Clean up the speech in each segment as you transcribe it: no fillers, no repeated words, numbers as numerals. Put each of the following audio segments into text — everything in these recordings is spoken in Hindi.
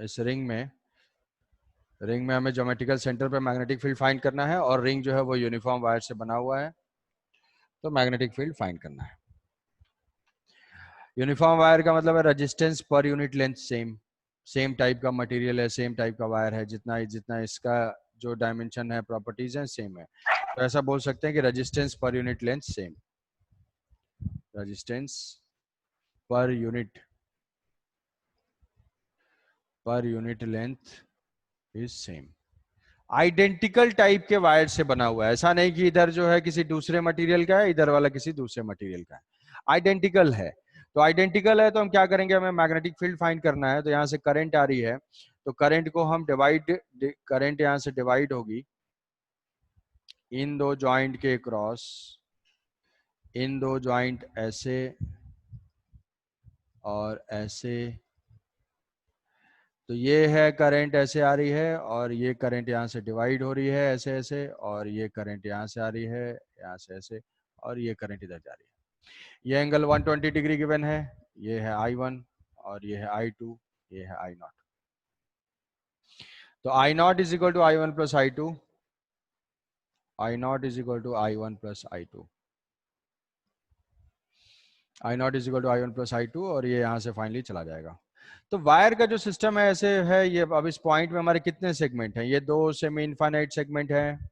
इस रिंग में हमें ज्योमेट्रिकल सेंटर पे मैग्नेटिक फील्ड फाइंड करना है और रिंग जो है वो यूनिफॉर्म वायर से बना हुआ है, तो मैग्नेटिक फील्ड फाइंड करना है। यूनिफॉर्म वायर का मतलब है resistance per unit length same type का मटेरियल है, सेम टाइप का वायर है, जितना इसका जो डायमेंशन है, प्रॉपर्टीज हैं, सेम है। तो ऐसा बोल सकते हैं कि resistance per unit length same, resistance per unit length is same. Identical type के वायर से बना हुआ है, ऐसा नहीं कि इधर जो है किसी दूसरे मटेरियल का है, इधर वाला किसी दूसरे मटेरियल का है, आइडेंटिकल है। तो आइडेंटिकल है तो हम क्या करेंगे, हमें मैग्नेटिक फील्ड फाइंड करना है। तो यहाँ से करंट आ रही है, तो करंट को हम करंट यहाँ से डिवाइड होगी इन दो जॉइंट के क्रॉस, इन दो जॉइंट ऐसे और ऐसे। तो ये है करंट ऐसे आ रही है और ये करंट यहाँ से डिवाइड हो रही है ऐसे ऐसे, और ये करंट यहाँ से आ रही है यहाँ से ऐसे, और ये करंट इधर जा रही है। ये एंगल 120 डिग्री गिवन है, ये है I1 और ये है I2, ये है I0। तो I0 is equal to I1 plus I2, I0 is equal to I1 plus I2, I0 is equal to I1 plus I2, और ये यहाँ से फाइनली चला जाएगा। तो वायर का जो सिस्टम है ऐसे है। ये अब इस पॉइंट में हमारे कितने सेगमेंट हैं, ये दो सेमी इनफाइनाइट सेगमेंट हैं,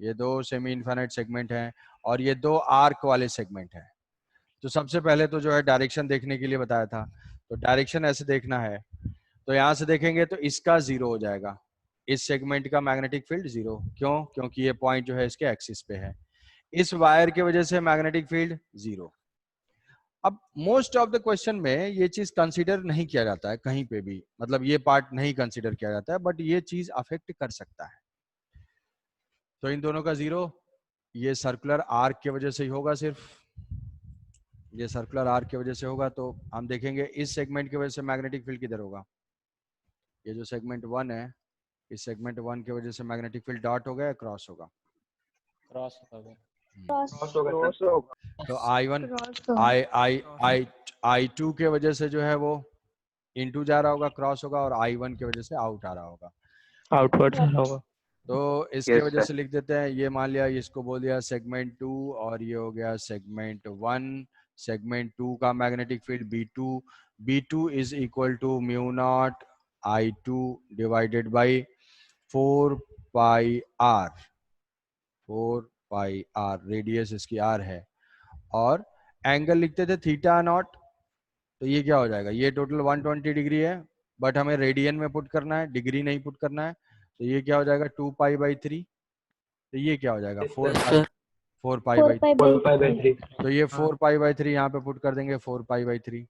ये दो सेमी इनफाइनाइट सेगमेंट हैं, और ये दो आर्क वाले सेगमेंट हैं। तो सबसे पहले तो जो है डायरेक्शन देखने के लिए बताया था, तो डायरेक्शन ऐसे देखना है। तो यहाँ से देखेंगे तो इसका 0 हो जाएगा, इस सेगमेंट का मैग्नेटिक फील्ड 0। क्यों? क्योंकि ये पॉइंट जो है इसके एक्सिस पे है। इस वायर की वजह से मैग्नेटिक फील्ड 0। अब मोस्ट ऑफ द क्वेश्चन में ये चीज कंसीडर नहीं किया जाता है कहीं पे भी, मतलब ये पार्ट नहीं कंसीडर किया जाता है, बट ये चीज अफेक्ट कर सकता है। तो इन दोनों का 0, ये सर्कुलर आर्क की वजह से ही होगा, सिर्फ ये सर्कुलर आर्क की वजह से होगा। तो हम देखेंगे इस सेगमेंट की वजह से मैग्नेटिक फील्ड किधर होगा, ये जो सेगमेंट 1 है, इस सेगमेंट 1 की वजह से मैग्नेटिक फील्ड डॉट होगा या क्रॉस होगा? क्रॉस होगा। क्रॉस होगा। तो I1 I2 के वजह से जो है वो इनटू जा रहा होगा, क्रॉस होगा, और I1 की वजह से आउट आ रहा होगा, आउटवर्ड होगा। तो इसके वजह से लिख देते हैं। ये मान लिया, इसको बोल दिया सेगमेंट 2, और ये हो गया सेगमेंट 1। सेगमेंट 2 का magnetic field B2 is equal to mu naught I2 divided by 4 pi R, 4 pi R, radius इसकी R है, और एंगल लिखते थे थीटा नॉट। तो ये क्या हो जाएगा, ये टोटल 120 डिग्री है, बट हमें रेडियन में पुट करना है, डिग्री नहीं पुट करना है। तो ये क्या हो जाएगा 2 पाई बाई 3। तो ये क्या हो जाएगा 4 पाई बाई 3। तो ये 4 पाई बाई 3 यहाँ पे पुट कर देंगे, 4 पाई बाई 3।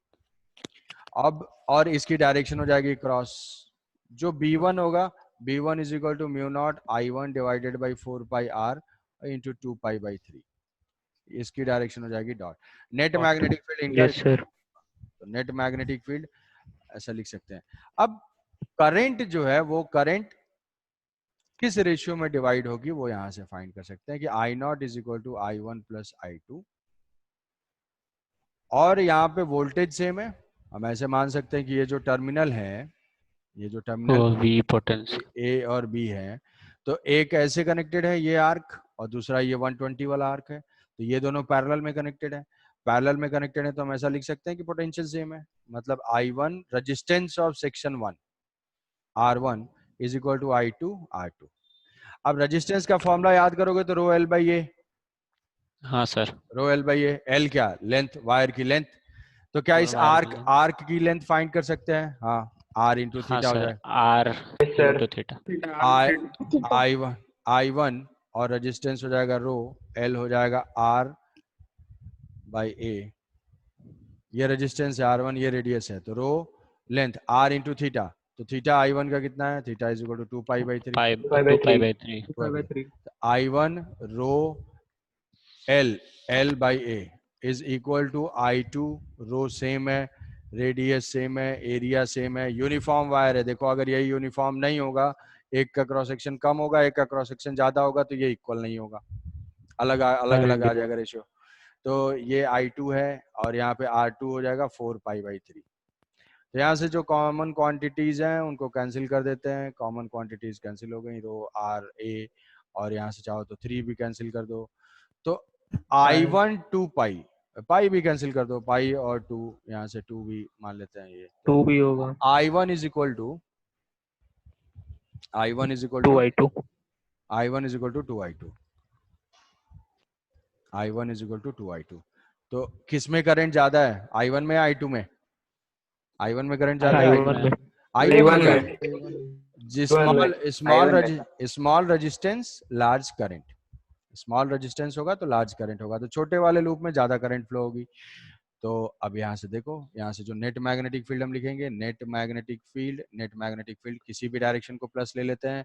अब और इसकी डायरेक्शन हो जाएगी क्रॉस, जो B1 होगा, B1 is equal to mu naught I1 divided by 4 pi R into 2 pi by 3। इसकी डायरेक्शन हो जाएगी डॉट। नेट मैग्नेटिक फील्ड इनका, तो नेट मैग्नेटिक फील्ड ऐसा लिख सकते हैं। अब करंट जो है वो करंट किस रेशियो में डिवाइड होगी वो यहां से फाइंड कर सकते हैं कि I0 is equal to I1 plus I2, और यहाँ पे वोल्टेज सेम है। हम ऐसे मान सकते हैं कि ये जो टर्मिनल है, ये जो टर्मिनल V पोटेंशियल A और B है, तो एक ऐसे कनेक्टेड है ये आर्क, और दूसरा ये 120 वाला आर्क है, तो ये दोनों पैरेलल में कनेक्टेड है। पैरेलल में कनेक्टेड है तो हम ऐसा लिख सकते हैं कि पोटेंशियल सेम है, मतलब I1 resistance of section 1 R1 is equal to I2 R2। अब रेजिस्टेंस का फॉर्मूला याद करोगे तो रो एल बाई ए। हाँ sir. Row L by A, L क्या, लेंथ, वायर की लेंथ। तो क्या इस आर्क की लेंथ फाइंड कर सकते हैं? हाँ, आर इंटू हाँ थीटा हो सर, जाए, R इंटू थीटा। I1 और रेजिस्टेंस हो जाएगा रो, एल हो जाएगा आर बाई ए। ये रेजिस्टेंस है R1, ये रेडियस है, तो rho length R into theta. तो थीटा I1 का कितना है, theta is equal to 2 pi by 3। 2 pi by 3। I1 rho L by A is equal to I2 rho same है, रेडियस सेम है, एरिया सेम है, यूनिफॉर्म वायर है। देखो अगर यही यूनिफॉर्म नहीं होगा, एक का क्रॉस सेक्शन कम होगा, एक का क्रॉस सेक्शन ज्यादा होगा, तो ये इक्वल नहीं होगा, अलग अलग आ जाएगा रेशियो। तो ये I2 है और यहाँ पे R2 हो जाएगा 4 पाई बाई 3। तो यहाँ से जो कॉमन क्वांटिटीज हैं उनको कैंसिल कर देते हैं, कॉमन क्वांटिटीज कैंसिल हो गई, रो आर ए, और यहाँ से चाहो तो 3 भी कैंसिल कर दो, तो I1 2 पाई, पाई भी कैंसिल कर दो, पाई और 2, यहाँ से 2 भी मान लेते हैं, ये 2 भी होगा, I1 is equal to I1 is equal 2 to I2, I1 is equal to 2I2, I1 is equal to 2I2। तो किस में करंट ज्यादा है, I1 में या I2 में? I1 में करंट ज्यादा है, I1 में, I1 में I1 में। Small resistance large current, small resistance होगा तो लार्ज करंट होगा, तो छोटे वाले लूप में ज्यादा करंट फ्लो होगी। तो अब यहाँ से देखो, यहाँ से जो नेट मैग्नेटिक फील्ड हम लिखेंगे, नेट मैग्नेटिक फील्ड किसी भी डायरेक्शन को प्लस ले लेते हैं,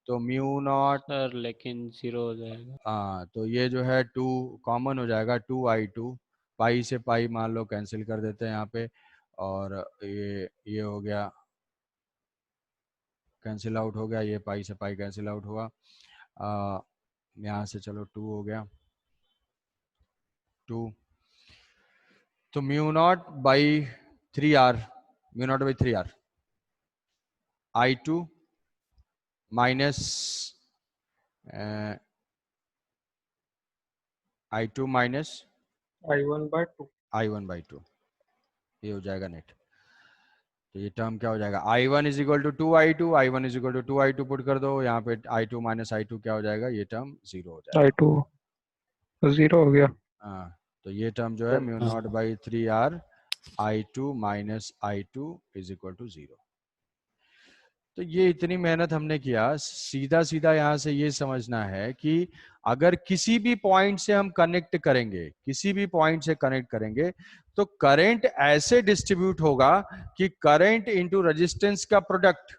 तो म्यू नॉट सर लेकिन 0 हो जाएगा। हाँ, तो ये जो है 2 कॉमन हो जाएगा, 2I2, पाई से पाई मान लो कैंसिल कर देते हैं यहाँ पे, और ये हो गया कैंसिल आउट हो गया, ये पाई से पाई कैंसिल आउट हुआ, यहाँ से चलो 2 हो गया 2, तो mu naught by 3R, mu naught by 3R I2 minus I2 minus I1 by 2, ये हो जाएगा नेट। तो ये टर्म क्या हो जाएगा, I1 is equal to 2I2, I1 is equal to 2I2 put कर दो, यहाँ पे I2 माइनस I2 क्या हो जाएगा, ये टर्म 0 हो जाएगा, I2 0 हो गया। हाँ, तो ये टर्म जो है mu naught by 3R I2 minus I2 is equal to 0। तो ये इतनी मेहनत हमने किया, सीधा सीधा यहाँ से ये समझना है कि अगर किसी भी पॉइंट से हम कनेक्ट करेंगे, किसी भी पॉइंट से कनेक्ट करेंगे, तो करंट ऐसे डिस्ट्रीब्यूट होगा कि करंट इंटू रेजिस्टेंस का प्रोडक्ट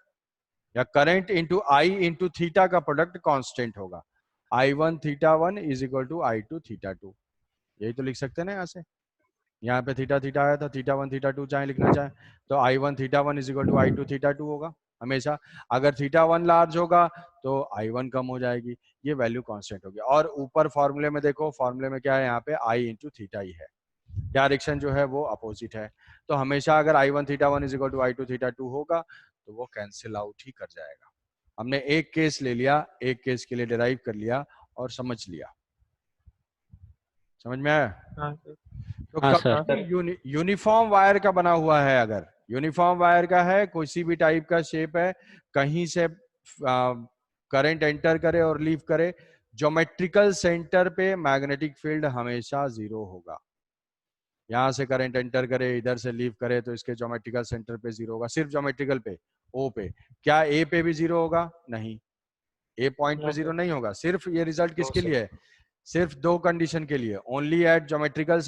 या करंट इंटू आई इंटू थीटा का प्रोडक्ट कांस्टेंट होगा। I1 θ1 is equal to I2 θ2, यही तो लिख सकते हैं ना यहाँ से, यहाँ पे थीटा थीटा आया था, θ1 θ2 चाहे लिखना चाहे, तो I1 θ1 is equal to I2 θ2 होगा हमेशा। अगर θ1 लार्ज होगा तो I1 कम हो जाएगी, ये वैल्यू कांस्टेंट होगी। और ऊपर फॉर्मूले में देखो, फॉर्मूले में क्या है, यहाँ पे I इंटू थीटा ही है, डायरेक्शन जो है वो अपोजिट है, तो हमेशा अगर I1 θ1 is equal to I2 θ2 होगा तो वो कैंसिल आउट ही कर जाएगा। हमने एक केस ले लिया, एक केस के लिए डिराइव कर लिया और समझ लिया, समझ में आया? तो हाँ कभी यूनिफॉर्म वायर का बना हुआ है, अगर यूनिफॉर्म वायर का है, किसी भी टाइप का शेप है, कहीं से करंट एंटर करे और लीव करे, ज्योमेट्रिकल सेंटर पे मैग्नेटिक फील्ड हमेशा 0 होगा। यहाँ से करंट एंटर करे, इधर से लीव करे, तो इसके ज्योमेट्रिकल सेंटर पे 0 होगा, सिर्फ ज्योमेट्रिकल पे, ओ पे। क्या ए पे भी 0 होगा? नहीं, ए पॉइंट पे 0 नहीं होगा। सिर्फ ये रिजल्ट किसके लिए है? सिर्फ 2 कंडीशन के लिए, ओनली एट ज्योमेट्रिकल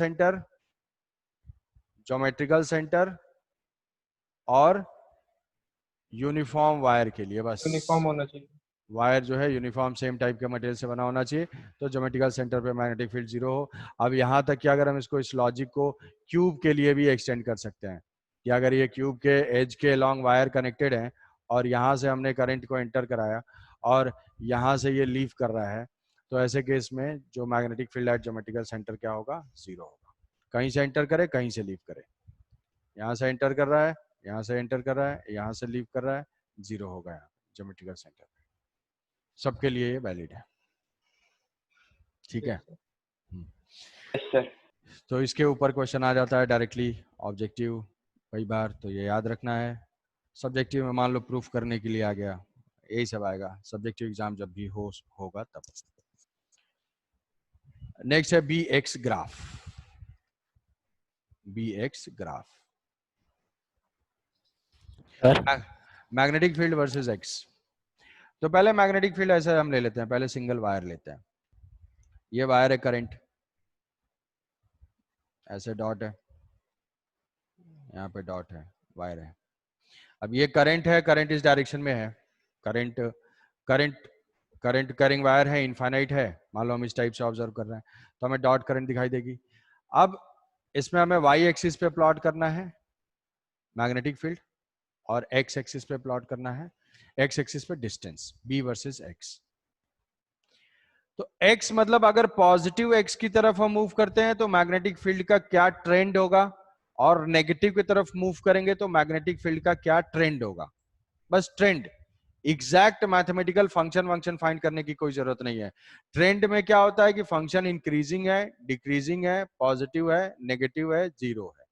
सेंटर और यूनिफॉर्म वायर के लिए, बस। यूनिफॉर्म होना चाहिए, वायर जो है यूनिफॉर्म सेम टाइप के मटेरियल से बना होना चाहिए, तो ज्योमेट्रिकल सेंटर पे मैग्नेटिक फील्ड 0 हो। अब यहाँ तक कि अगर हम इसको, इस लॉजिक को क्यूब के लिए भी एक्सटेंड कर सकते हैं कि अगर ये क्यूब के एज के लॉन्ग वायर कनेक्टेड है और यहाँ से हमने करंट को एंटर कराया और यहाँ से ये लीव कर रहा है, तो ऐसे केस में जो magnetic field at geometrical centre क्या होगा? 0 होगा। कहीं से एंटर करे, कहीं से लीव करे, यहाँ से एंटर कर रहा है, यहाँ से एंटर कर रहा है, यहाँ से लीव कर रहा है, 0 होगा यहाँ ज्योमेट्रिकल सेंटर पे। सबके लिए ये वैलिड है, ठीक है? तो इसके ऊपर क्वेश्चन आ जाता है डायरेक्टली ऑब्जेक्टिव, कई बार तो ये याद रखना है। सब्जेक्टिव में मान लो प्रूफ करने के लिए आ गया, यही सब आएगा सब्जेक्टिव एग्जाम जब भी होगा तब। नेक्स्ट है BX graph. BX graph, magnetic field versus x. तो पहले मैग्नेटिक फील्ड ऐसे हम ले लेते हैं, पहले सिंगल वायर लेते हैं। ये वायर है, करंट ऐसे डॉट है, यहाँ पे डॉट है, वायर है। अब ये करंट है, करंट इस डायरेक्शन में है, करंट कैरिंग वायर है, इनफाइनाइट है, मान लो हम इस टाइप से ऑब्जर्व कर रहे हैं, तो हमें डॉट करंट दिखाई देगी। अब इसमें हमें वाई एक्सिस पे प्लॉट करना है मैग्नेटिक फील्ड और एक्स एक्सिस पे प्लॉट करना है, एक्स एक्सिस पे डिस्टेंस बी वर्सेस एक्स। तो एक्स मतलब अगर पॉजिटिव एक्स की तरफ हम मूव करते हैं तो मैग्नेटिक फील्ड का क्या ट्रेंड होगा? और नेगेटिव की तरफ मूव करेंगे तो मैग्नेटिक फील्ड का क्या ट्रेंड होगा, बस trend. Exact mathematical function find करने की कोई जरूरत नहीं है। ट्रेंड में क्या होता है कि फंक्शन इंक्रीजिंग है, डिक्रीजिंग है, पॉजिटिव है, नेगेटिव है, जीरो है,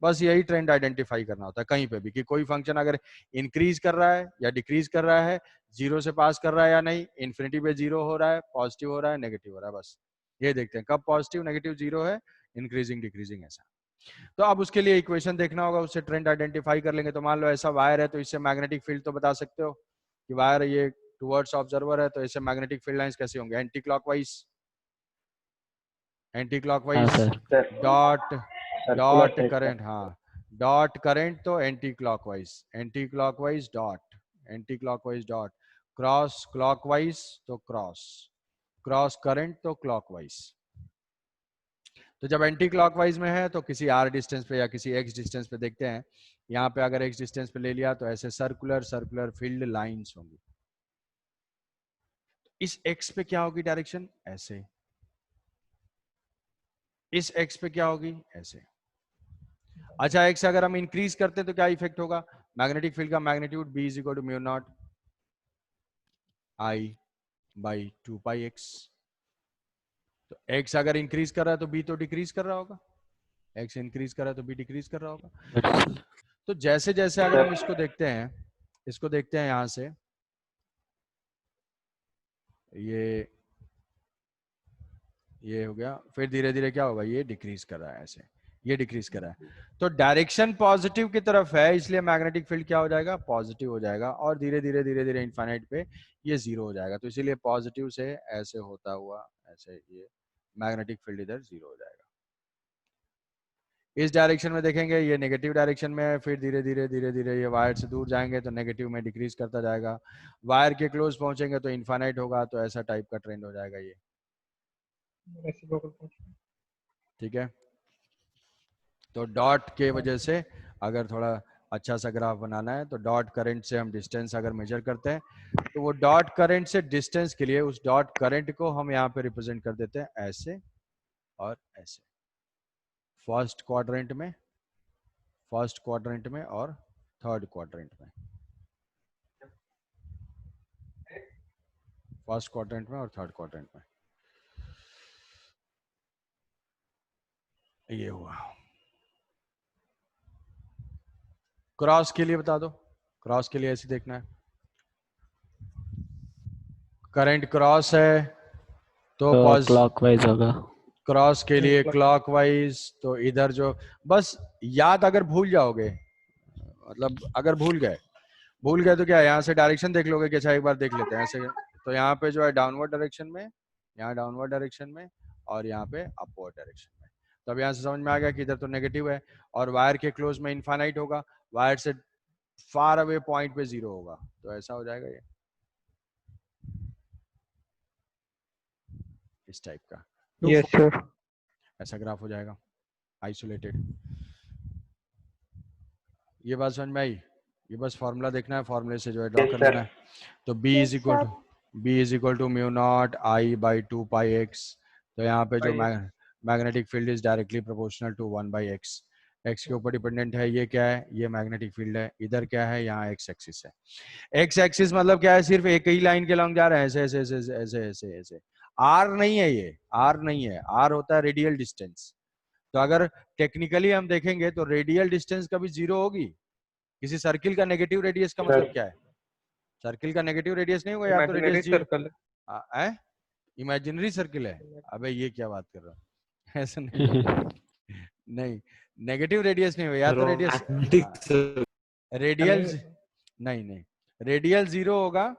बस यही ट्रेंड आइडेंटिफाई करना होता है कहीं पे भी, कि कोई फंक्शन अगर इंक्रीज कर रहा है या डिक्रीज कर रहा है, जीरो से पास कर रहा है या नहीं, इन्फिनिटी पे जीरो हो रहा है, पॉजिटिव हो रहा है, नेगेटिव हो रहा है, बस ये देखते हैं कब पॉजिटिव नेगेटिव जीरो है, इंक्रीजिंग डिक्रीजिंग ऐसा। तो अब उसके लिए इक्वेशन देखना होगा, उससे ट्रेंड आइडेंटिफाई कर लेंगे। तो मान लो ऐसा वायर है, तो इससे मैग्नेटिक फील्ड तो बता सकते हो कि वायर ये टुवर्ड्स ऑब्जर्वर है, तो इससे मैग्नेटिक फील्ड लाइंस कैसे होंगे, एंटी क्लॉकवाइज, एंटी हाँ clockwise, sir. Dot circular dot current, हाँ डॉट करंट तो anti clockwise dot, anti clockwise dot, cross clockwise तो क्रॉस, क्रॉस करंट तो क्लॉकवाइज। तो जब एंटी क्लॉकवाइज में है तो किसी आर डिस्टेंस पे या किसी एक्स डिस्टेंस पे देखते हैं, यहाँ पे अगर एक्स डिस्टेंस पे ले लिया तो ऐसे सर्कुलर सर्कुलर फील्ड लाइंस होंगी। इस एक्स पे क्या होगी डायरेक्शन, ऐसे, इस एक्स पे क्या होगी, ऐसे। अच्छा, एक्स अगर हम इंक्रीज करते हैं तो क्या इफेक्ट होगा, मैग्नेटिक फील्ड का magnitude B is equal to mu naught I by 2πx। तो x अगर इंक्रीज कर रहा है तो B तो डिक्रीज कर रहा होगा, x इंक्रीज कर रहा है तो B डिक्रीज कर रहा होगा। तो जैसे जैसे अगर हम इसको देखते हैं, इसको देखते हैं यहां से, ये हो गया, फिर धीरे धीरे क्या होगा, ये डिक्रीज कर रहा है ऐसे, ये डिक्रीज कर रहा है, तो डायरेक्शन पॉजिटिव की तरफ है, इसलिए मैग्नेटिक फील्ड क्या हो जाएगा, पॉजिटिव हो जाएगा, और धीरे धीरे इनफाइनाइट पे ये जीरो हो जाएगा। तो इसीलिए पॉजिटिव से ऐसे होता हुआ ऐसे ये मैग्नेटिक फील्ड इधर जीरो हो जाएगा। इस डायरेक्शन में देखेंगे ये नेगेटिव डायरेक्शन में है, फिर धीरे धीरे ये वायर से दूर जाएंगे तो नेगेटिव में डिक्रीज करता जाएगा, वायर के क्लोज पहुंचेंगे तो इनफाइनाइट होगा, तो ऐसा टाइप का ट्रेंड हो जाएगा ये, ठीक है। तो डॉट के वजह से अगर थोड़ा अच्छा सा ग्राफ बनाना है तो डॉट करंट से हम डिस्टेंस अगर मेजर करते हैं तो वो डॉट करंट से डिस्टेंस के लिए उस डॉट करंट को हम यहाँ पे रिप्रेजेंट कर देते हैं ऐसे और ऐसे, फर्स्ट क्वाड्रेंट में और थर्ड क्वाड्रेंट में, फर्स्ट क्वाड्रेंट में और थर्ड क्वाड्रेंट में, ये हुआ। क्रॉस के लिए बता दो, क्रॉस के लिए ऐसे देखना है, करंट क्रॉस है तो क्लॉकवाइज होगा, क्रॉस के लिए क्लॉकवाइज, तो इधर जो, बस याद अगर भूल जाओगे, मतलब अगर भूल गए तो क्या, यहाँ से डायरेक्शन देख लोगे कि अच्छा एक बार देख लेते हैं ऐसे, तो यहाँ पे जो है डाउनवर्ड डायरेक्शन में, यहाँ डाउनवर्ड डायरेक्शन में, और यहाँ पे अपवर्ड डायरेक्शन में। तो अब यहाँ से समझ में आ गया कि इधर तो नेगेटिव है और वायर के क्लोज में इनफाइनाइट होगा, वायर से फार अवे पॉइंट पे जीरो होगा, तो ऐसा हो जाएगा ये, इस टाइप का। Yes sir. ऐसा ग्राफ हो जाएगा आइसोलेटेड। ये बात समझ में आई, ये बस फॉर्मूला देखना है, फॉर्मूले से जो है ड्रॉ कर लेना है। तो B is equal to mu naught I by 2πx। तो यहाँ पे जो magnetic field is directly proportional to 1/x, x के ऊपर डिपेंडेंट है, ये क्या है, ये मैग्नेटिक फील्ड है, इधर क्या है, यहाँ x एक्सिस है। x एक्सिस मतलब क्या है, सिर्फ एक ही लाइन के लॉन्ग जा रहे हैं, ऐसे ऐसे ऐसे ऐसे ऐसे ऐसे, r नहीं है, ये r नहीं है, r होता है रेडियल डिस्टेंस। तो अगर टेक्निकली हम देखेंगे तो रेडियल डिस्टेंस कभी जीरो होगी, किसी सर्किल का नेगेटिव रेडियस का मतलब क्या है, सर्किल का नेगेटिव रेडियस नहीं होगा, या तो रेडियस सर्कल है, इमेजिनरी सर्किल है, अबे ये क्या बात कर रहा हूँ ऐसा नहीं नहीं, नेगेटिव रेडियस नहीं होगा, या तो रेडियस रेडियल, नहीं रेडियल जीरो होगा,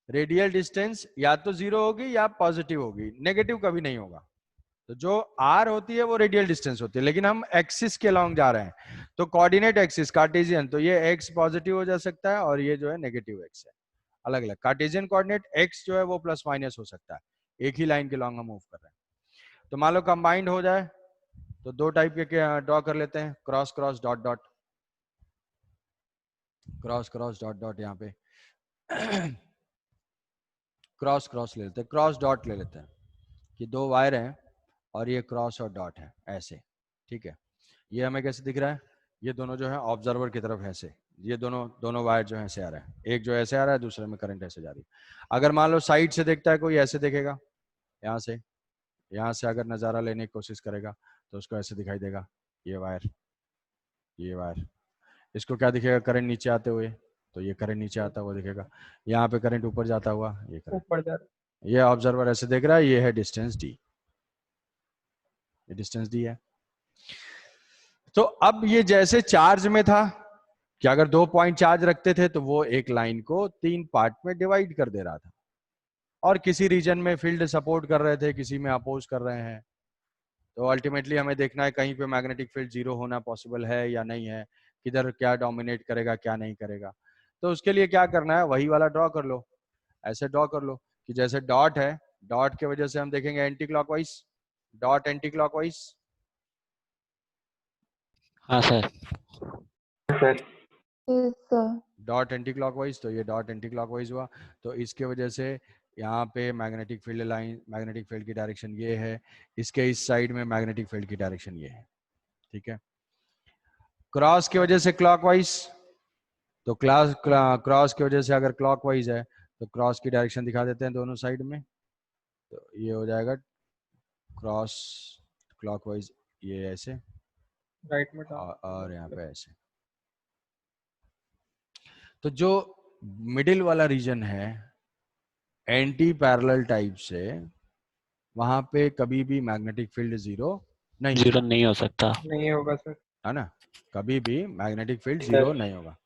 रेडियल डिस्टेंस या तो जीरो होगी या पॉजिटिव होगी, नेगेटिव कभी नहीं होगा। तो जो r होती है वो रेडियल डिस्टेंस होती है, लेकिन हम एक्सिस के लॉन्ग जा रहे हैं, तो कोऑर्डिनेट एक्सिस कार्टेशियन, तो ये x पॉजिटिव हो जा सकता है और ये जो है नेगेटिव x है, अलग अलग कार्टेशियन कोऑर्डिनेट, x जो है वो प्लस माइनस हो सकता है, एक ही लाइन के लॉन्ग हम मूव कर रहे हैं। तो मान लो कंबाइंड हो जाए तो दो टाइप के ड्रॉ कर लेते हैं, cross cross dot dot, cross cross dot dot, यहाँ पे क्रॉस क्रॉस ले लेते हैं, क्रॉस डॉट ले लेते हैं कि दो वायर हैं और ये क्रॉस और डॉट है ऐसे, ठीक है। ये हमें कैसे दिख रहा है, ये दोनों जो है ऑब्जर्वर की तरफ ऐसे, ये दोनों वायर जो है ऐसे आ रहा है, एक जो ऐसे आ रहा है, दूसरे में करंट ऐसे जा रही है। अगर मान लो साइड से देखता है कोई, ऐसे देखेगा, यहाँ से अगर नज़ारा लेने की कोशिश करेगा तो उसको ऐसे दिखाई देगा, ये वायर, इसको क्या दिखेगा, करंट नीचे आते हुए, तो ये करंट नीचे आता हुआ दिखेगा। यहाँ पे करंट ऊपर जाता हुआ, ये करंट ऊपर जा रहा ये ऑब्जर्वर ऐसे देख रहा है, ये है डिस्टेंस डी, ये डिस्टेंस डी है। तो अब ये जैसे चार्ज में था कि अगर 2 पॉइंट चार्ज रखते थे तो वो एक लाइन को 3 पार्ट में डिवाइड कर दे रहा था, और किसी रीजन में फील्ड सपोर्ट कर रहे थे, किसी में अपोज कर रहे हैं। तो अल्टीमेटली हमें देखना है कहीं पे मैग्नेटिक फील्ड जीरो होना पॉसिबल है या नहीं है, किधर क्या डोमिनेट करेगा क्या नहीं करेगा। तो उसके लिए क्या करना है, वही वाला ड्रॉ कर लो, ऐसे ड्रॉ कर लो कि जैसे डॉट है, डॉट की वजह से हम देखेंगे anti clockwise, dot anti clockwise, हाँ sir. Sir. Yes, sir. Dot anti clockwise, तो ये डॉट एंटी क्लॉकवाइज हुआ। तो इसके वजह से यहाँ पे magnetic field line, magnetic field की डायरेक्शन ये है, इसके इस साइड में मैग्नेटिक फील्ड की डायरेक्शन ये है, ठीक है। क्रॉस की वजह से क्लॉकवाइज, तो क्रॉस की वजह से अगर क्लॉकवाइज है तो क्रॉस की डायरेक्शन दिखा देते हैं दोनों साइड में, तो ये हो जाएगा क्रॉस क्लॉकवाइज, ये ऐसे राइट में डाल। और यहाँ पे ऐसे। तो जो मिडिल वाला रीजन है एंटी पैरेलल टाइप से, वहां पे कभी भी मैग्नेटिक फील्ड जीरो नहीं हो सकता। नहीं होगा सर। है ना, कभी भी मैग्नेटिक फील्ड सर। जीरो नहीं होगा।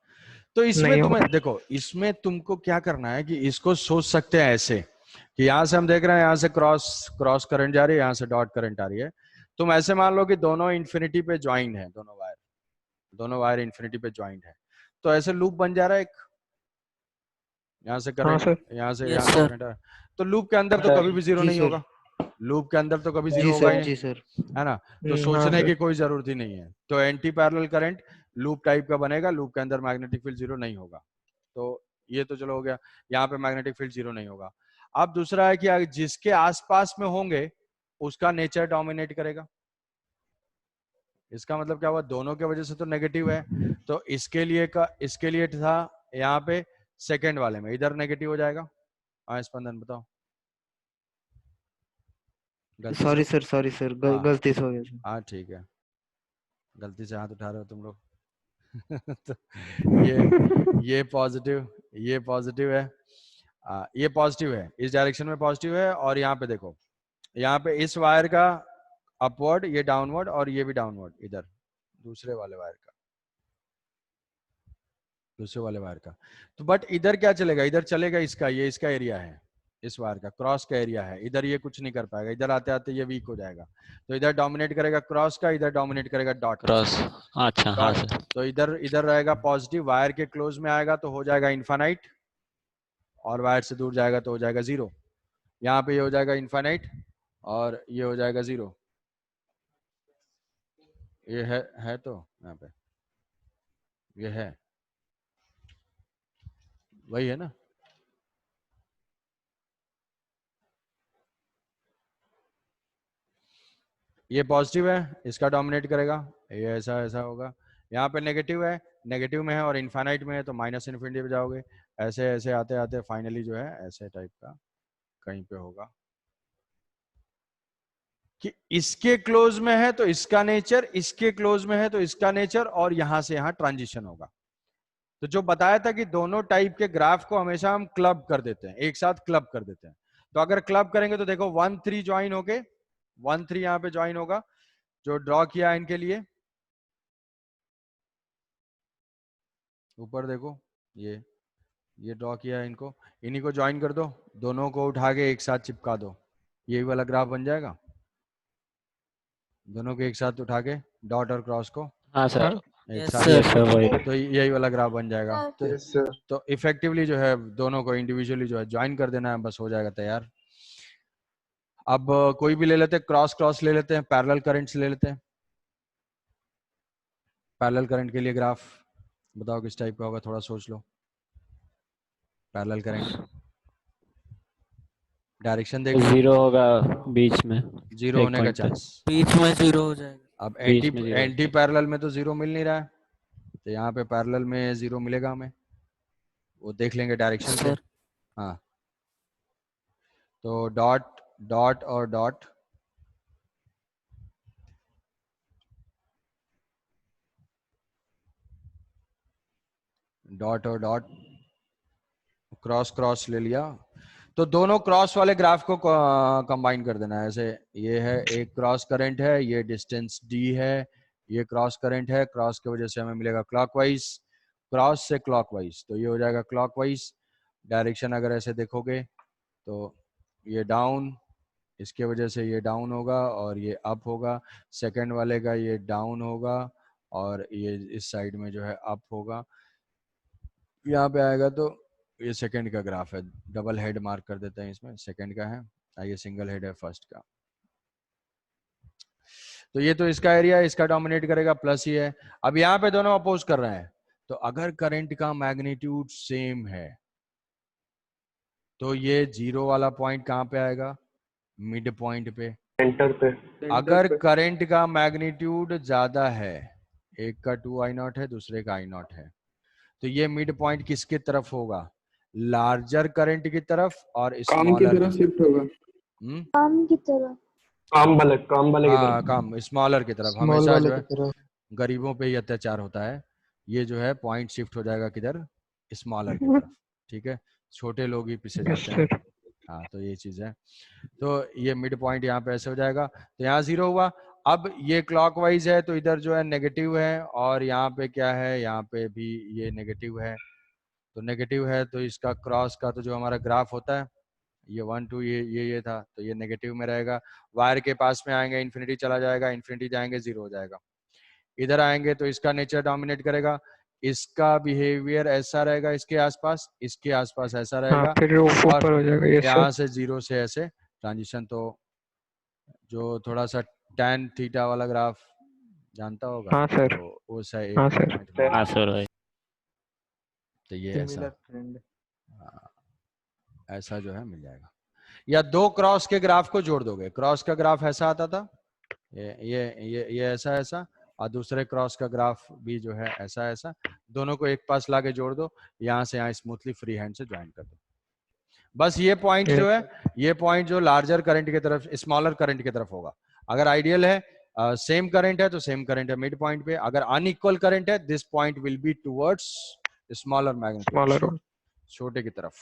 तो इसमें नहीं तुम्हें देखो, इसमें तुमको क्या करना है कि इसको सोच सकते हैं ऐसे कि यहाँ से हम देख रहे हैं, यहाँ से क्रॉस करंट जा रही है, यहाँ से डॉट करंट आ रही है। तुम ऐसे मान लो कि दोनों इन्फिनिटी पे ज्वाइंट है, दोनों वायर इन्फिनिटी पे ज्वाइंट है, तो ऐसे लूप बन जा रहा है एक, यहाँ से हाँ करंट, सर। यहाँ से Yes, यहाँ sir. करंट, तो लूप के अंदर तो सर। कभी भी जीरो जी नहीं सर। होगा, लूप के अंदर तो कभी जी जीरो होगा ही सर, नहीं, जी सर। है ना। तो हाँ सोचने सर। की कोई जरूरत ही नहीं है। तो anti parallel current loop type का बनेगा, लूप के अंदर मैग्नेटिक फील्ड जीरो नहीं होगा। तो ये तो चलो हो गया, यहाँ पे मैग्नेटिक फील्ड जीरो नहीं होगा। अब दूसरा है कि जिसके आसपास में होंगे उसका नेचर डोमिनेट करेगा। इसका मतलब क्या हुआ, दोनों के वजह से तो नेगेटिव है, तो इसके लिए था यहाँ पे सेकंड वाले में इधर नेगेटिव हो जाएगा। हाँ स्पंदन बताओ। गलती सॉरी से, सर, हाँ। गलती से हो गया सर। हाँ ठीक है, गलती से हाथ उठा रहे हो तुम लोग। तो ये पॉजिटिव है, ये पॉजिटिव है, इस डायरेक्शन में पॉजिटिव है। और यहाँ पे देखो, यहाँ पे इस वायर का अपवर्ड, ये डाउनवर्ड, और ये भी डाउनवर्ड इधर दूसरे वाले वायर का। तो बट इधर क्या चलेगा, इधर चलेगा इसका, ये इसका एरिया है, इस वायर का क्रॉस का एरिया है, इधर ये कुछ नहीं कर पाएगा, इधर आते आते ये वीक हो जाएगा। तो इधर डोमिनेट करेगा क्रॉस का, इधर डोमिनेट करेगा डॉट क्रॉस, अच्छा हाँ सर। तो इधर रहेगा पॉजिटिव, वायर के क्लोज में आएगा तो हो जाएगा इनफाइनाइट, और वायर से दूर जाएगा तो हो जाएगा जीरो। यहाँ पे ये हो जाएगा इनफाइनाइट और ये हो जाएगा जीरो। ये है तो यहाँ पे ये है, वही है ना। ये पॉजिटिव है, इसका डोमिनेट करेगा, ये ऐसा होगा। यहाँ पे नेगेटिव है, नेगेटिव में है और इनफाइनाइट में है, तो माइनस इन्फिनिटी पे जाओगे, ऐसे ऐसे आते आते फाइनली जो है ऐसे टाइप का कहीं पे होगा कि इसके क्लोज में है तो इसका नेचर, इसके क्लोज में है तो इसका नेचर, और यहां से यहां ट्रांजिशन होगा। तो जो बताया था कि दोनों टाइप के ग्राफ को हमेशा हम क्लब कर देते हैं, एक साथ क्लब कर देते हैं। तो अगर क्लब करेंगे तो देखो 1 3 ज्वाइन होके 1 3 यहाँ पे ज्वाइन होगा, जो ड्रॉ किया इनके लिए, ऊपर देखो ये ड्रॉ किया है इनको, इन्हीं को ज्वाइन कर दो, दोनों को उठा के एक साथ चिपका दो, यही वाला ग्राफ बन जाएगा। दोनों को एक साथ उठा के डॉट और क्रॉस को हाँ सर। एक Yes, साथ, sir. वही। तो यही वाला ग्राफ बन जाएगा। Yes sir. तो इफेक्टिवली जो है दोनों को इंडिविजुअली जो है ज्वाइन कर देना है, बस हो जाएगा तैयार। अब कोई भी ले लेते हैं, क्रॉस ले लेते हैं, पैरेलल करंट्स ले लेते हैं। पैरेलल करंट के लिए ग्राफ बताओ किस टाइप का होगा, थोड़ा सोच लो। पैरेलल करंट डायरेक्शन देख लो, जीरो होगा बीच में, जीरो एक होने का point पे। चांस, बीच में जीरो हो जाएगा। अब बीच एंटी में zero एंटी पैरेलल में तो जीरो मिल नहीं रहा है, तो यहाँ पे पैरेलल में जीरो मिलेगा हमें, वो देख लेंगे डायरेक्शन से। सर हाँ, तो डॉट डॉट और डॉट, डॉट और डॉट, क्रॉस क्रॉस ले लिया, तो दोनों क्रॉस वाले ग्राफ को कंबाइन कर देना है। ऐसे ये है, एक क्रॉस करंट है, ये डिस्टेंस डी है, ये क्रॉस करंट है, क्रॉस की वजह से हमें मिलेगा क्लॉकवाइज, क्रॉस से क्लॉकवाइज, तो ये हो जाएगा क्लॉकवाइज। डायरेक्शन अगर ऐसे देखोगे तो ये डाउन, इसके वजह से ये डाउन होगा और ये अप होगा, सेकंड वाले का ये डाउन होगा और ये इस साइड में जो है अप होगा। यहाँ पे आएगा तो ये सेकंड का ग्राफ है, डबल हेड मार्क कर देते हैं इसमें, सेकंड का है, ये सिंगल हेड है फर्स्ट का। तो ये तो इसका एरिया, इसका डोमिनेट करेगा, प्लस ही है। अब यहाँ पे दोनों अपोज कर रहे हैं, तो अगर करंट का मैग्नीट्यूड सेम है तो ये जीरो वाला पॉइंट कहाँ पे आएगा, मिड पॉइंट पे। सेंटर पे। अगर करंट का मैग्नीट्यूड ज्यादा है, एक का 2I0 है, दूसरे का I0 है, तो ये मिड पॉइंट किसके तरफ होगा, लार्जर करंट की तरफ और काम की स्मॉलर तरफ शिफ्ट होगा। काम की तरफ, काम वाले की हाँ तरफ। कम, स्मॉलर की तरफ। स्मॉल हमेशा वाले जो की है तरफ। गरीबों पे ही अत्याचार होता है, ये जो है पॉइंट शिफ्ट हो जाएगा किधर, स्मॉलर की तरफ, ठीक है, छोटे लोग ही पीछे यस जाते हैं। सर। हाँ, तो ये चीज है, तो ये मिड पॉइंट यहाँ पे ऐसे हो जाएगा, तो यहाँ जीरो हुआ। अब ये क्लॉकवाइज है तो इधर जो है नेगेटिव है, और यहाँ पे क्या है, यहाँ पे भी ये नेगेटिव है, तो नेगेटिव है तो इसका क्रॉस का तो जो हमारा ग्राफ होता है, ये 1 2 ये था, तो ये नेगेटिव में रहेगा। वायर के पास में आएंगे इन्फिनिटी चला जाएगा, इन्फिनिटी जाएंगे जीरो हो जाएगा। इधर आएंगे तो इसका नेचर डोमिनेट करेगा, इसका बिहेवियर ऐसा रहेगा, इसके आसपास, इसके आसपास ऐसा हाँ, रहेगा, फिर वो और ऊपर हो जाएगा। Yes sir. यहाँ से जीरो से ऐसे ट्रांजिशन। तो जो थोड़ा सा टैन थीटा वाला ग्राफ जानता होगा, हाँ सर। तो वो सा एक हाँ मिड सर। पॉइंट में, हाँ सर भाई। तो ये सिमिलर ऐसा, ट्रेंड। हाँ, ऐसा जो है मिल जाएगा। या दो क्रॉस के ग्राफ को जोड़ दोगे, क्रॉस का ग्राफ ऐसा आता था, ये ऐसा ऐसा, और दूसरे क्रॉस का ग्राफ भी जो है ऐसा ऐसा, दोनों को एक पास लाके जोड़ दो, यहाँ से यहाँ स्मूथली फ्री हैंड से ज्वाइन कर दो। बस ये पॉइंट जो है, ये पॉइंट जो लार्जर करंट की तरफ, स्मॉलर करंट की तरफ होगा। अगर आइडियल है, सेम करंट है तो सेम करंट है मिड पॉइंट पे, अगर अनइक्वल करंट है this point will be towards smaller magnitude, smaller. छोटे की तरफ।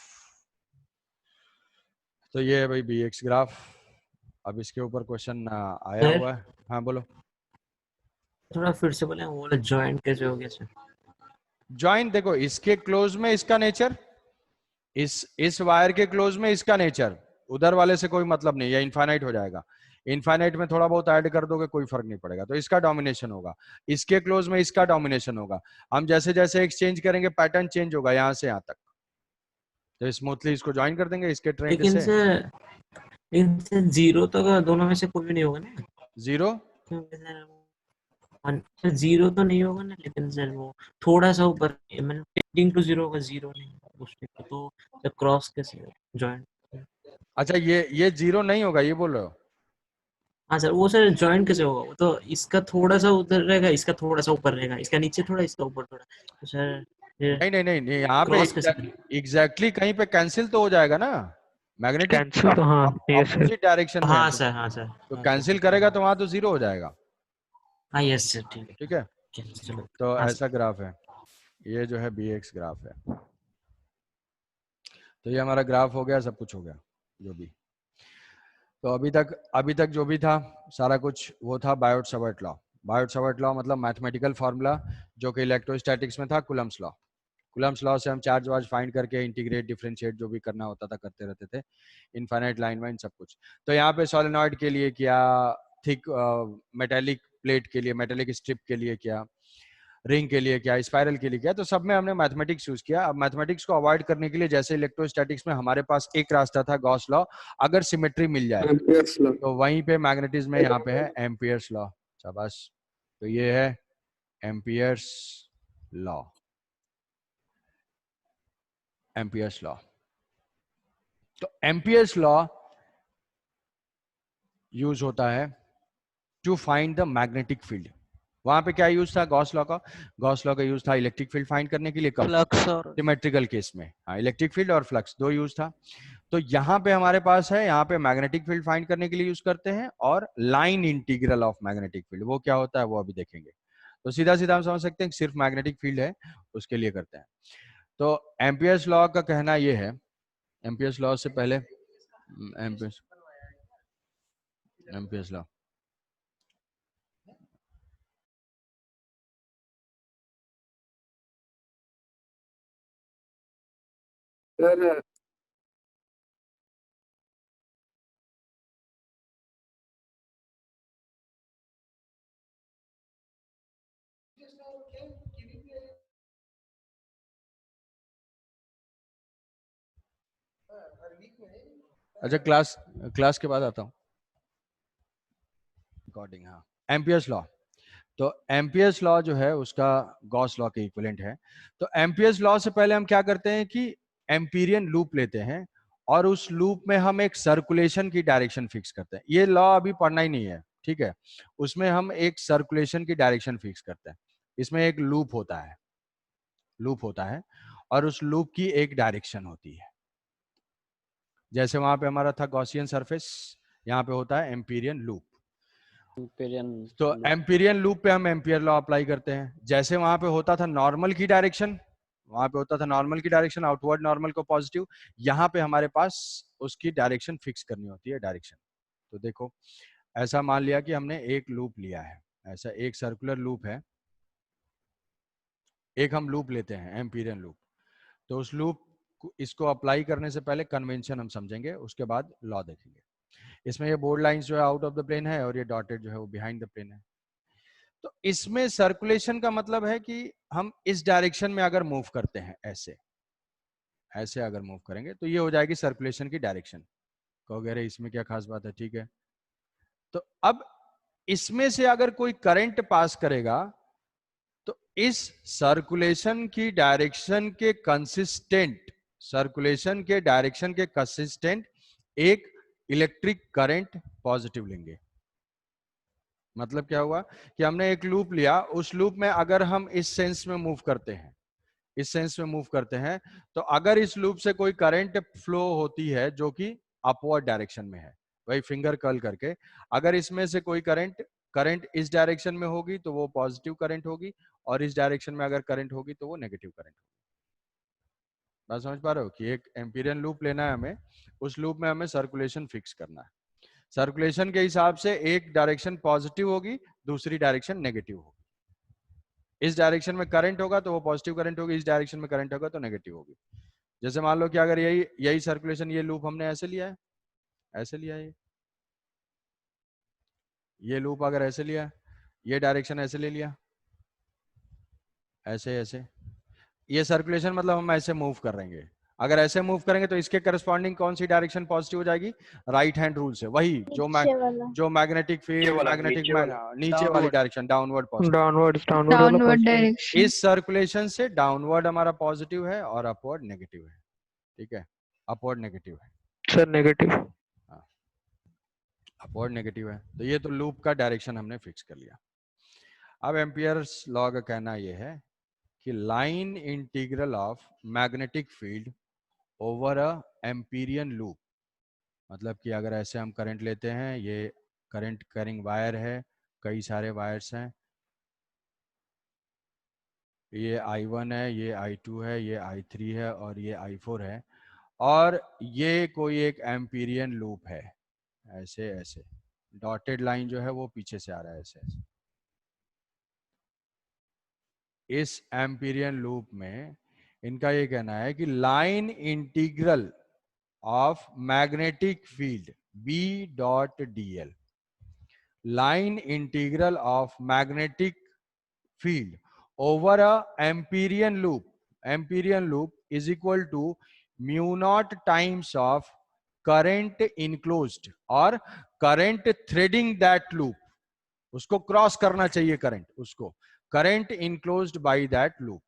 तो ये है भाई BX ग्राफ। अब इसके ऊपर क्वेश्चन आया हुआ है, हाँ बोलो। थोड़ा फिर से बोले, वो वाला जॉइंट कैसे हो गया सर? जॉइंट देखो, इसके क्लोज में इसका नेचर, इस वायर के क्लोज में इसका नेचर, उधर वाले से कोई मतलब नहीं, या इनफाइनाइट हो जाएगा। इनफाइनाइट में थोड़ा बहुत ऐड कर दोगे कोई फर्क नहीं पड़ेगा, तो इसका डोमिनेशन होगा, इसके क्लोज में इसका डोमिनेशन होगा। हम जैसे जैसे एक्सचेंज करेंगे पैटर्न चेंज होगा यहाँ से यहाँ तक, तो स्मूथली इसको ज्वाइन कर देंगे इसके ट्रेंड लेकिन से। सर, लेकिन सर जीरो तो अगर दोनों में से कोई भी नहीं होगा ना, जीरो, क्योंकि सर जीरो तो नहीं होगा ना, लेकिन सर वो थोड़ा सा ऊपर, मतलब टेंडिंग टू जीरो होगा, जीरो नहीं होगा उसमें, तो सर क्रॉस कैसे जॉइंट? अच्छा ये जीरो नहीं होगा ये बोल रहे हो? हाँ सर, वो सर जॉइंट कैसे होगा? वो तो इसका थोड़ा सा उधर रहेगा, इसका थोड़ा सा ऊपर रहेगा, इसका नीचे थोड़ा, इसका ऊपर थोड़ा, तो सर नहीं नहीं नहीं नहीं, यहाँ पे क्रॉस कैसे करें? एग्जैक्टली कहीं पे कैंसिल तो हो जाएगा ना, मैग्नेटिक कैंसिल तो हाँ। Yes sir. ऑपोजिट डायरेक्शन में है, हाँ सर, हाँ सर, तो हाँ, कैंसिल करेगा तो वहां तो जीरो हो जाएगा, हाँ यस सर, ठीक है, ठीक है। चलो। तो हाँ ऐसा ग्राफ है, ये जो है BX ग्राफ है। तो ये हमारा ग्राफ हो गया, सब कुछ हो गया जो भी। तो अभी तक जो भी था सारा कुछ वो था Biot Savart law. Biot Savart law मतलब मैथमेटिकल फार्मूला जो कि इलेक्ट्रोस्टैटिक्स में था, कुलम्स लॉ। कुलम्स लॉ से हम चार्ज वार्ज फाइंड करके इंटीग्रेट डिफरेंशिएट जो भी करना होता था करते रहते थे, इनफाइनाइट लाइन वाइन सब कुछ। तो यहाँ पे सोलेनॉइड के लिए किया, थिक मेटेलिक प्लेट के लिए, मेटेलिक स्ट्रिप के लिए किया, रिंग के लिए क्या, स्पाइरल के लिए क्या, तो सब में हमने मैथमेटिक्स यूज किया। अब मैथमेटिक्स को अवॉइड करने के लिए जैसे इलेक्ट्रोस्टैटिक्स में हमारे पास एक रास्ता था गॉस लॉ, अगर सिमेट्री मिल जाए एम्पियर्स लॉ। तो वहीं पे मैग्नेटिज्म में यहाँ पे है एम्पियर्स लॉ। शाबाश, तो ये है एम्पियर्स लॉ, एम्पियर्स लॉ। तो एम्पियर्स लॉ यूज होता है to find the magnetic field. वहां पे क्या यूज था? गॉस लॉ का। गॉस लॉ का यूज था इलेक्ट्रिक फील्ड फाइंड करने के लिए। कब? फ्लक्स और सिमेट्रिकल केस में। हाँ, इलेक्ट्रिक फील्ड और फ्लक्स दो यूज था। तो यहाँ पे हमारे पास है, यहाँ पे मैग्नेटिक फील्ड फाइंड करने के लिए यूज करते हैं, और line integral of magnetic field वो क्या होता है वो अभी देखेंगे। तो सीधा सीधा हम समझ सकते हैं कि सिर्फ मैग्नेटिक फील्ड है उसके लिए करते हैं। तो एम्पियर्स लॉ का कहना ये है, एम्पियर्स लॉ से पहले एम्पियर्स लॉ सर अच्छा, क्लास क्लास के बाद आता हूँ रिकॉर्डिंग। हाँ, एम्पियर्स लॉ। तो एम्पियर्स लॉ जो है उसका गॉस लॉ के इक्विवेलेंट है। तो एम्पियर्स लॉ से पहले हम क्या करते हैं कि एम्पीरियन लूप लेते हैं और उस लूप में हम एक सर्कुलेशन की डायरेक्शन फिक्स करते हैं। ये लॉ अभी पढ़ना ही नहीं है, ठीक है। उसमें हम एक सर्कुलेशन की डायरेक्शन फिक्स करते हैं। इसमें एक लूप होता है, लूप होता है, और उस लूप की एक डायरेक्शन होती है। जैसे वहां पे हमारा था गॉसियन सरफेस, यहाँ पे होता है एम्पीरियन लूप। तो एम्पीरियन लूप पे हम एम्पियर लॉ अप्लाई करते हैं। जैसे वहां पे होता था नॉर्मल की डायरेक्शन, वहां पे होता था नॉर्मल की डायरेक्शन, आउटवर्ड नॉर्मल को पॉजिटिव। यहाँ पे हमारे पास उसकी डायरेक्शन फिक्स करनी होती है, डायरेक्शन। तो देखो, ऐसा मान लिया कि हमने एक लूप लिया है, ऐसा एक सर्कुलर लूप है, एक हम लूप लेते हैं एम्पीरियन लूप। तो उस लूप इसको अप्लाई करने से पहले कन्वेंशन हम समझेंगे, उसके बाद लॉ देखेंगे। इसमें ये बोर्ड लाइंस जो है आउट ऑफ द प्लेन है, और ये डॉटेड जो है वो बिहाइंड द प्लेन है। तो इसमें सर्कुलेशन का मतलब है कि हम इस डायरेक्शन में अगर मूव करते हैं, ऐसे ऐसे अगर मूव करेंगे तो ये हो जाएगी सर्कुलेशन की डायरेक्शन। कहोगे अरे इसमें क्या खास बात है, ठीक है। तो अब इसमें से अगर कोई करंट पास करेगा तो इस सर्कुलेशन की डायरेक्शन के कंसिस्टेंट, सर्कुलेशन के डायरेक्शन के कंसिस्टेंट एक इलेक्ट्रिक करंट पॉजिटिव लेंगे। मतलब क्या हुआ कि हमने एक लूप लिया, उस लूप में अगर हम इस सेंस में मूव करते हैं, इस सेंस में मूव करते हैं, तो अगर इस लूप से कोई करंट फ्लो होती है जो कि अपवर्ड डायरेक्शन में है, वही फिंगर कर्ल करके, अगर इसमें से कोई करंट करंट इस डायरेक्शन में होगी तो वो पॉजिटिव करंट होगी, और इस डायरेक्शन में अगर करंट होगी तो वो नेगेटिव करंट होगी। बात समझ पा रहे हो कि एक एम्पीरियन लूप लेना है हमें, उस लूप में हमें सर्कुलेशन फिक्स करना है। सर्कुलेशन के हिसाब से एक डायरेक्शन पॉजिटिव होगी, दूसरी डायरेक्शन नेगेटिव होगी। इस डायरेक्शन में करंट होगा तो वो पॉजिटिव करंट होगी, इस डायरेक्शन में करंट होगा तो नेगेटिव होगी। जैसे मान लो कि अगर यही यही सर्कुलेशन, ये लूप हमने ऐसे लिया है, ऐसे लिया है, ये लूप अगर ऐसे लिया, ये डायरेक्शन ऐसे ले लिया, ऐसे ऐसे, ये सर्कुलेशन मतलब हम ऐसे मूव कर रहे हैं। अगर ऐसे मूव करेंगे तो इसके करस्पॉन्डिंग कौन सी डायरेक्शन पॉजिटिव हो जाएगी? राइट हैंड रूल से, वही नीचे वाला, जो मैग्नेटिक फील्ड, मैग्नेटिक नीचे वाली direction, downward positive. Downward downward direction. इस सर्कुलेशन से डाउनवर्ड हमारा पॉजिटिव है और अपवर्ड नेगेटिव है, ठीक है। अपवर्ड नेगेटिव है सर, नेगेटिव। हाँ, अपवर्ड नेगेटिव है। तो ये तो लूप का डायरेक्शन हमने फिक्स कर लिया। अब एम्पियर्स लॉ का कहना यह है कि line integral of magnetic field over a Amperian loop, मतलब कि अगर ऐसे हम करंट लेते हैं, ये करंट कैरिंग वायर है, कई सारे वायर्स हैं, ये I1 है, ये I2 है, ये I3 है और ये I4 है, और ये कोई एक एम्पीरियन लूप है, ऐसे ऐसे डॉटेड लाइन जो है वो पीछे से आ रहा है, ऐसे ऐसे। इस एम्पीरियन लूप में इनका ये कहना है कि line integral of magnetic field B dot dl, line integral of magnetic field over a Amperian loop is equal to mu naught times of current enclosed और करंट थ्रेडिंग दैट लूप, उसको क्रॉस करना चाहिए करंट, उसको current enclosed by that loop.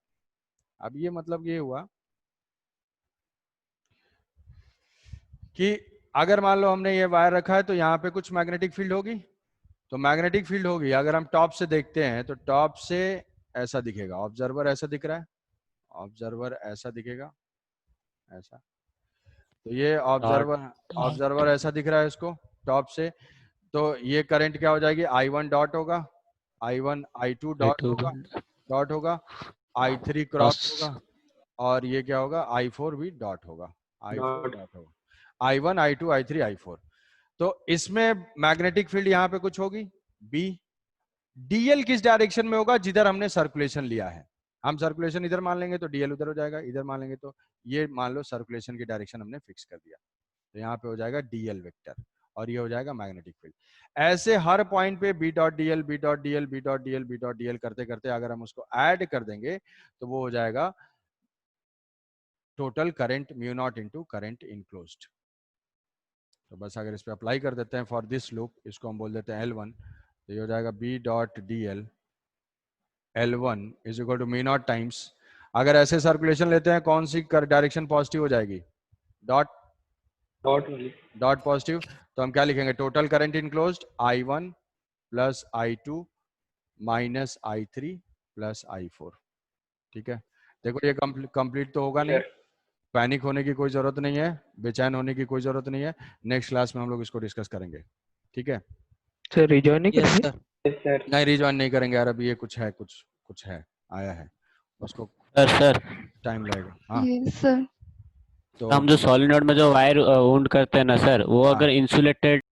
अब ये मतलब ये हुआ कि अगर मान लो हमने ये वायर रखा है तो यहाँ पे कुछ मैग्नेटिक फील्ड होगी, तो मैग्नेटिक फील्ड होगी, अगर हम टॉप से देखते हैं तो टॉप से ऐसा दिखेगा, ऑब्जर्वर ऐसा दिख रहा है, ऑब्जर्वर ऐसा दिखेगा, ऐसा। तो ये ऑब्जर्वर ऐसा दिख रहा है इसको टॉप से। तो ये करंट क्या हो जाएगी, I1 डॉट होगा, I1 I2 डॉट होगा, I3 क्रॉस होगा, और ये क्या होगा, I4 भी डॉट होगा, I4 डॉट होगा, I1 I2 I3 I4। तो इसमें मैग्नेटिक फील्ड यहाँ पे कुछ होगी B। DL किस डायरेक्शन में होगा, जिधर हमने सर्कुलेशन लिया है। हम सर्कुलेशन इधर मान लेंगे तो DL उधर हो जाएगा, इधर मान लेंगे तो ये मान लो सर्कुलेशन की डायरेक्शन हमने फिक्स कर दिया, तो यहाँ पे हो जाएगा DL वेक्टर, और ये हो जाएगा मैग्नेटिक फील्ड। ऐसे हर पॉइंट पे B dot DL B dot DL B dot DL B dot DL करते करते अगर हम उसको ऐड कर देंगे तो वो हो जाएगा total current mu naught into current enclosed. तो बस अगर इस पे अप्लाई कर देते हैं फॉर दिस लूप, इसको हम बोल देते हैं L1, तो ये हो जाएगा B dot DL L1 is equal to mu naught times, अगर ऐसे सर्कुलेशन लेते हैं कौन सी डायरेक्शन पॉजिटिव हो जाएगी, डॉट पॉजिटिव। तो हम क्या लिखेंगे, total current enclosed I1 plus I2 minus I3 plus I4। ठीक है, देखो ये कंप्लीट तो होगा नहीं, पैनिक होने की कोई जरूरत नहीं है, बेचैन होने की कोई जरूरत नहीं है, नेक्स्ट क्लास में हम लोग इसको डिस्कस करेंगे। ठीक है सर, रिजॉइन नहीं करेंगे? नहीं, रिजॉइन नहीं करेंगे यार, अभी ये कुछ है आया है, उसको सर टाइम लगेगा। हाँ यस सर। तो हम जो सॉलिनॉइड में जो वायर वुंड करते हैं ना सर, वो हाँ। अगर इंसुलेटेड